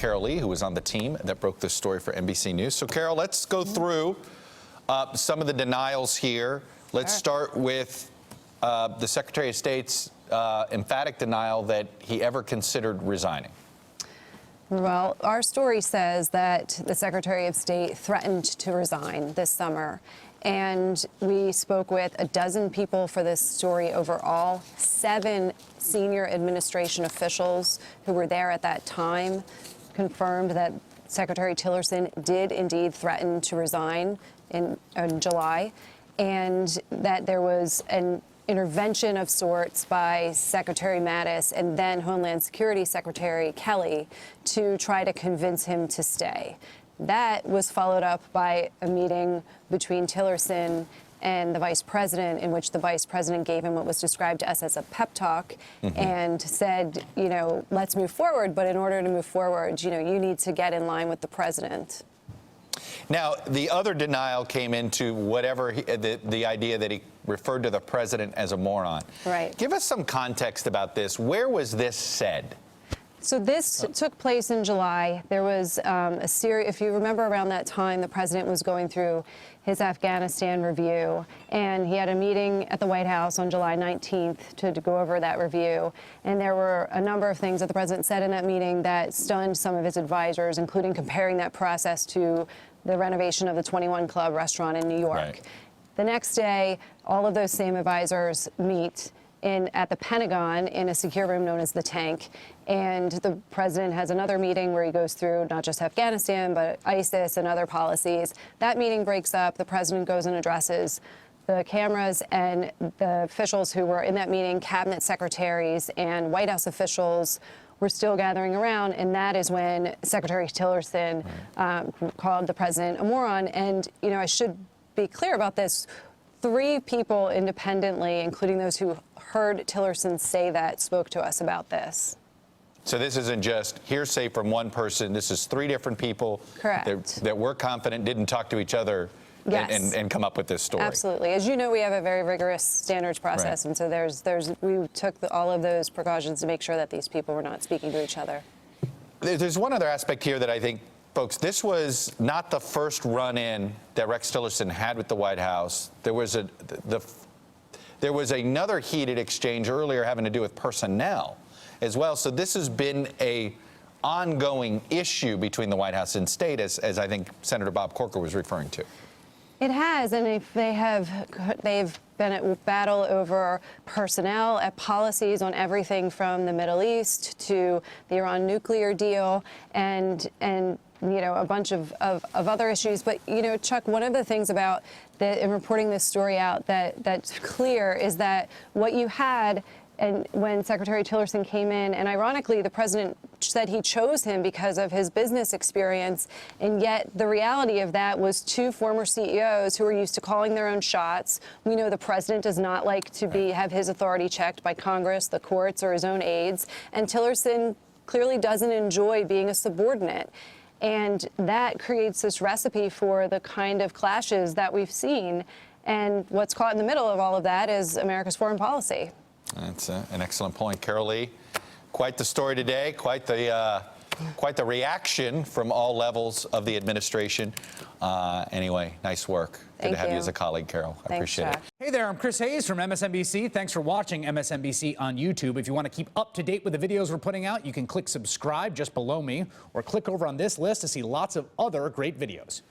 Carol Lee, who was on the team that broke this story for NBC News. So, Carol, let's go through some of the denials here. Let's start with the Secretary of State's emphatic denial that he ever considered resigning. Well, our story says that the Secretary of State threatened to resign this summer. And we spoke with a dozen people for this story overall. 7 senior administration officials who were there at that time confirmed that Secretary Tillerson did indeed threaten to resign in July, and that there was an intervention of sorts by Secretary Mattis and then Homeland Security Secretary Kelly to try to convince him to stay. That was followed up by a meeting between Tillerson and the vice president, in which the vice president gave him what was described to us as a pep talk and said, you know, let's move forward. But in order to move forward, you know, you need to get in line with the president. Now, the other denial came into whatever the idea that he referred to the president as a moron. Right. Give us some context about this. Where was this said? So this took place in July. There was a series, if you remember around that time, the president was going through his Afghanistan review, and he had a meeting at the White House on July 19th to go over that review. And there were a number of things that the president said in that meeting that stunned some of his advisors, including comparing that process to the renovation of the 21 Club restaurant in New York. Right. The next day, all of those same advisors meet at the Pentagon in a secure room known as the Tank. And the president has another meeting where he goes through not just Afghanistan, but ISIS and other policies. That meeting breaks up. The president goes and addresses the cameras, and the officials who were in that meeting, cabinet secretaries and White House officials, were still gathering around. And that is when Secretary Tillerson called the president a moron. And, you know, I should be clear about this. 3 people independently, including those who heard Tillerson say that, spoke to us about this. So this isn't just hearsay from one person. This is 3 different people. Correct. That were confident, didn't talk to each other, yes, and come up with this story. Absolutely. As you know, we have a very rigorous standards process, right. And so we took all of those precautions to make sure that these people were not speaking to each other. There's one other aspect here that I think, folks, this was not the first run-in that Rex Tillerson had with the White House. There was another heated exchange earlier having to do with personnel as well. So this has been a ongoing issue between the White House and state, as I think Senator Bob Corker was referring to. It has, and if they've been at battle over personnel, at policies on everything from the Middle East to the Iran nuclear deal, and you know, a bunch of other issues. But, you know, Chuck, one of the things about in reporting this story out that's clear is that what you had, and when Secretary Tillerson came in, and ironically, the president said he chose him because of his business experience, and yet the reality of that was 2 former CEOs who are used to calling their own shots. We know the president does not like to have his authority checked by Congress, the courts, or his own aides, and Tillerson clearly doesn't enjoy being a subordinate. And that creates this recipe for the kind of clashes that we've seen. And what's caught in the middle of all of that is America's foreign policy. That's an excellent point, Carol Lee. Quite the story today, quite the reaction from all levels of the administration. Anyway, nice work. Good to have you as a colleague, Carol. I appreciate it. Hey there, I'm Chris Hayes from MSNBC. Thanks for watching MSNBC on YouTube. If you want to keep up to date with the videos we're putting out, you can click subscribe just below me, or click over on this list to see lots of other great videos.